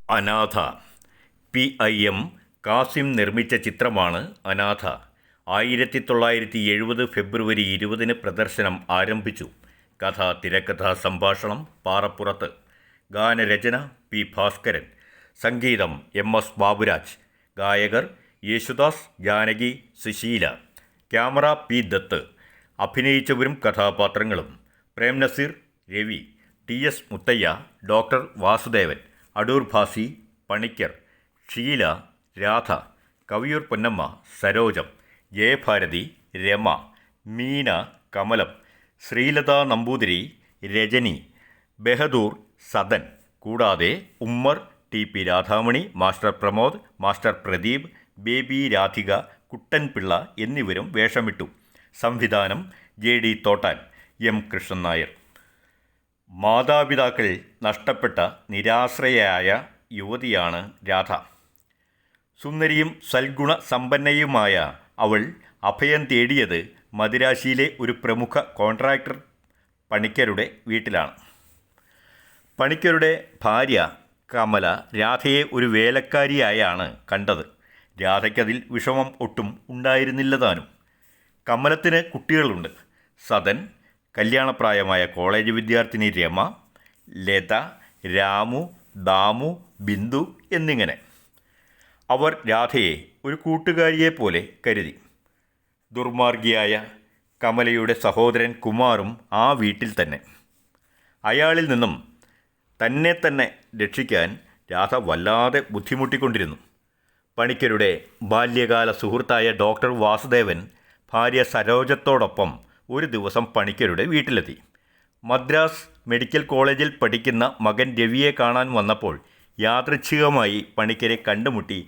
അനാഥ. PIM Kasim നിർമ്മിച്ച ചിത്രമാണ് അനാഥ. 1970 ഫെബ്രുവരി 20 പ്രദർശനം ആരംഭിച്ചു. കഥ, തിരക്കഥ, സംഭാഷണം പാറപ്പുറത്ത്. ഗാനരചന P. ഭാസ്കരൻ. സംഗീതം MS ബാബുരാജ്. ഗായകർ യേശുദാസ്, ജാനകി, സുശീല. Camera P. ദത്ത്. അഭിനയിച്ചവരും കഥാപാത്രങ്ങളും: പ്രേംനസീർ, രവി, TS മുത്തയ്യ, ഡോക്ടർ വാസുദേവൻ, അടൂർ ഭാസി, പണിക്കർ, ഷീല, രാധ, കവിയൂർ പൊന്നമ്മ, സരോജം, ജയഭാരതി, രമ, മീന, കമലം, ശ്രീലത നമ്പൂതിരി, രജനി, ബഹദൂർ, സദൻ. കൂടാതെ Ummer, TP Radhamani, master Pramod, master Pradeep, baby Radhika, Kuttan Pillai എന്നിവരും വേഷമിട്ടു. സംവിധാനം JD തോട്ടാൻ, M. കൃഷ്ണൻ നായർ. മാതാപിതാക്കൾ നഷ്ടപ്പെട്ട നിരാശ്രയയായ യുവതിയാണ് രാധ. സുന്ദരിയും സൽഗുണ സമ്പന്നയുമായ അവൾ അഭയം തേടിയത് മദിരാശിയിലെ ഒരു പ്രമുഖ കോൺട്രാക്ടർ പണിക്കരുടെ വീട്ടിലാണ്. പണിക്കരുടെ ഭാര്യ കമല രാധയെ ഒരു വേലക്കാരിയായാണ് കണ്ടത്. രാധയ്ക്കതിൽ വിഷമം ഒട്ടും ഉണ്ടായിരുന്നില്ലതാനും. കമലത്തിന് കുട്ടികളുണ്ട്: സദൻ, കല്യാണപ്രായമായ കോളേജ് വിദ്യാർത്ഥിനി രമ, ലത, രാമു, ദാമു, ബിന്ദു എന്നിങ്ങനെ. അവർ രാധയെ ഒരു കൂട്ടുകാരിയെപ്പോലെ കരുതി. ദുർമാർഗിയായ കമലയുടെ സഹോദരൻ കുമാറും ആ വീട്ടിൽ തന്നെ. അയാളിൽ നിന്നും തന്നെ രക്ഷിക്കാൻ രാധ വല്ലാതെ ബുദ്ധിമുട്ടിക്കൊണ്ടിരുന്നു. പണിക്കരുടെ ബാല്യകാല സുഹൃത്തായ ഡോക്ടർ വാസുദേവൻ ഭാര്യ സരോജത്തോടൊപ്പം ഒരു ദിവസം പണിക്കരുടെ വീട്ടിലെത്തി. മദ്രാസ് മെഡിക്കൽ കോളേജിൽ പഠിക്കുന്ന മകൻ രവിയെ കാണാൻ വന്നപ്പോൾ യാദൃച്ഛികമായി പണിക്കരെ കണ്ടുമുട്ടി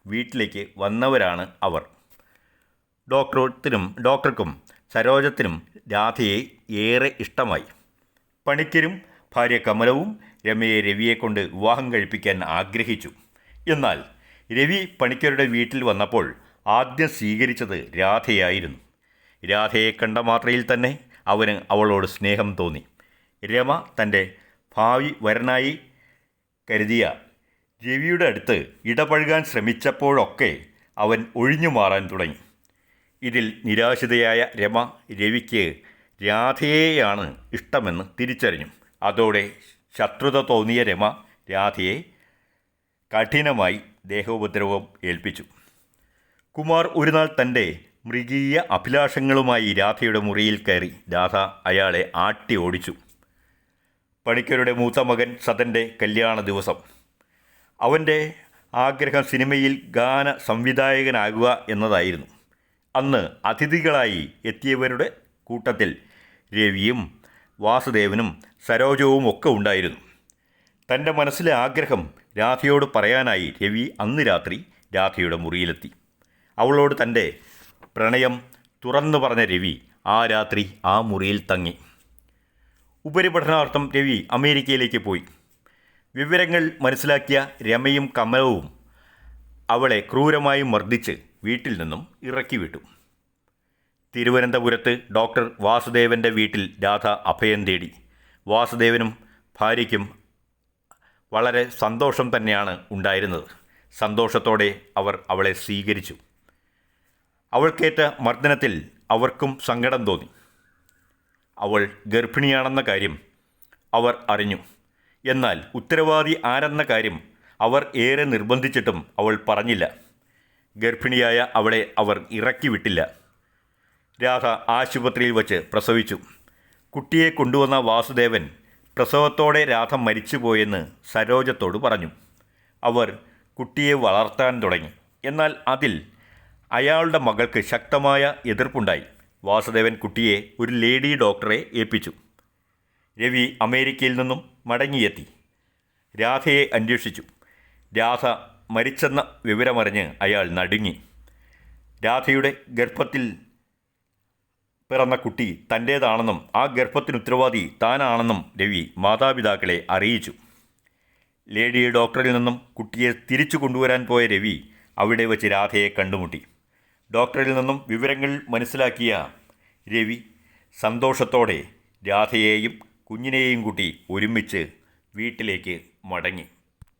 വീട്ടിലേക്ക് വന്നവരാണ് അവർ. ഡോക്ടർക്കും സരോജത്തിനും രാധയെ ഏറെ ഇഷ്ടമായി. പണിക്കരും ഭാര്യ കമലവും രമയെ രവിയെക്കൊണ്ട് വിവാഹം കഴിപ്പിക്കാൻ ആഗ്രഹിച്ചു. എന്നാൽ രവി പണിക്കരുടെ വീട്ടിൽ വന്നപ്പോൾ ആദ്യം സ്വീകരിച്ചത് രാധയായിരുന്നു. രാധയെ കണ്ട മാത്രയിൽ തന്നെ അവന് അവളോട് സ്നേഹം തോന്നി. രമ തൻ്റെ ഭാവി വരനായി കരുതിയ രവിയുടെ അടുത്ത് ഇടപഴകാൻ ശ്രമിച്ചപ്പോഴൊക്കെ അവൻ ഒഴിഞ്ഞു മാറാൻ തുടങ്ങി. ഇതിൽ നിരാശിതയായ രമ രവിക്ക് രാധയെയാണ് ഇഷ്ടമെന്ന് തിരിച്ചറിഞ്ഞു. അതോടെ ശത്രുത തോന്നിയ രമ രാധയെ കഠിനമായി ദേഹോപദ്രവം ഏൽപ്പിച്ചു. കുമാർ ഒരു നാൾ തൻ്റെ മൃഗീയ അഭിലാഷങ്ങളുമായി രാധയുടെ മുറിയിൽ കയറി. രാധ അയാളെ ആട്ടി ഓടിച്ചു. പണിക്കരുടെ മൂത്ത മകൻ സദൻ്റെ കല്യാണ ദിവസം. അവൻ്റെ ആഗ്രഹം സിനിമയിൽ ഗാന സംവിധായകനാകുക എന്നതായിരുന്നു. അന്ന് അതിഥികളായി എത്തിയവരുടെ കൂട്ടത്തിൽ രവിയും വാസുദേവനും സരോജവും ഒക്കെ ഉണ്ടായിരുന്നു. തൻ്റെ മനസ്സിലെ ആഗ്രഹം രാധയോട് പറയാനായി രവി അന്ന് രാത്രി രാധയുടെ മുറിയിലെത്തി. അവളോട് തൻ്റെ പ്രണയം തുറന്നു പറഞ്ഞ രവി ആ രാത്രി ആ മുറിയിൽ തങ്ങി. ഉപരിപഠനാർത്ഥം രവി അമേരിക്കയിലേക്ക് പോയി. വിവരങ്ങൾ മനസ്സിലാക്കിയ രമയും കമലവും അവളെ ക്രൂരമായി മർദ്ദിച്ച് വീട്ടിൽ നിന്നും ഇറക്കി വിട്ടു. തിരുവനന്തപുരത്ത് ഡോക്ടർ വാസുദേവൻ്റെ വീട്ടിൽ രാധ അഭയം തേടി. വാസുദേവനും ഭാര്യയ്ക്കും വളരെ സന്തോഷം തന്നെയാണ് ഉണ്ടായിരുന്നത്. സന്തോഷത്തോടെ അവർ അവളെ സ്വീകരിച്ചു. അവൾക്കേറ്റ മർദ്ദനത്തിൽ അവർക്കും സങ്കടം തോന്നി. അവൾ ഗർഭിണിയാണെന്ന കാര്യം അവർ അറിഞ്ഞു. എന്നാൽ ഉത്തരവാദി ആരെന്ന കാര്യം അവർ ഏറെ നിർബന്ധിച്ചിട്ടും അവൾ പറഞ്ഞില്ല. ഗർഭിണിയായ അവളെ അവർ ഇറക്കി വിട്ടില്ല. രാധ ആശുപത്രിയിൽ വച്ച് പ്രസവിച്ചു. കുട്ടിയെ കൊണ്ടുവന്ന വാസുദേവൻ പ്രസവത്തോടെ രാധ മരിച്ചുപോയെന്ന് സരോജത്തോട് പറഞ്ഞു. അവർ കുട്ടിയെ വളർത്താൻ തുടങ്ങി. എന്നാൽ അതിൽ അയാളുടെ മകൾക്ക് ശക്തമായ എതിർപ്പുണ്ടായി. വാസുദേവൻ കുട്ടിയെ ഒരു ലേഡി ഡോക്ടറെ ഏൽപ്പിച്ചു. രവി അമേരിക്കയിൽ നിന്നും മടങ്ങിയെത്തി. രാധയെ അന്വേഷിച്ചു. രാധ മരിച്ചെന്ന വിവരമറിഞ്ഞ് അയാൾ നടുങ്ങി. രാധയുടെ ഗർഭത്തിൽ പിറന്ന കുട്ടി തൻ്റേതാണെന്നും ആ ഗർഭത്തിന് ഉത്തരവാദി താനാണെന്നും രവി മാതാപിതാക്കളെ അറിയിച്ചു. ലേഡി ഡോക്ടറിൽ നിന്നും കുട്ടിയെ തിരിച്ചു കൊണ്ടുവരാൻ പോയ രവി അവിടെ വച്ച് രാധയെ കണ്ടുമുട്ടി. ഡോക്ടറിൽ നിന്നും വിവരങ്ങൾ മനസ്സിലാക്കിയ രവി സന്തോഷത്തോടെ രാധയെയും കുഞ്ഞിനെയും കൂട്ടി ഒരുമിച്ച് വീട്ടിലേക്ക് മടങ്ങി.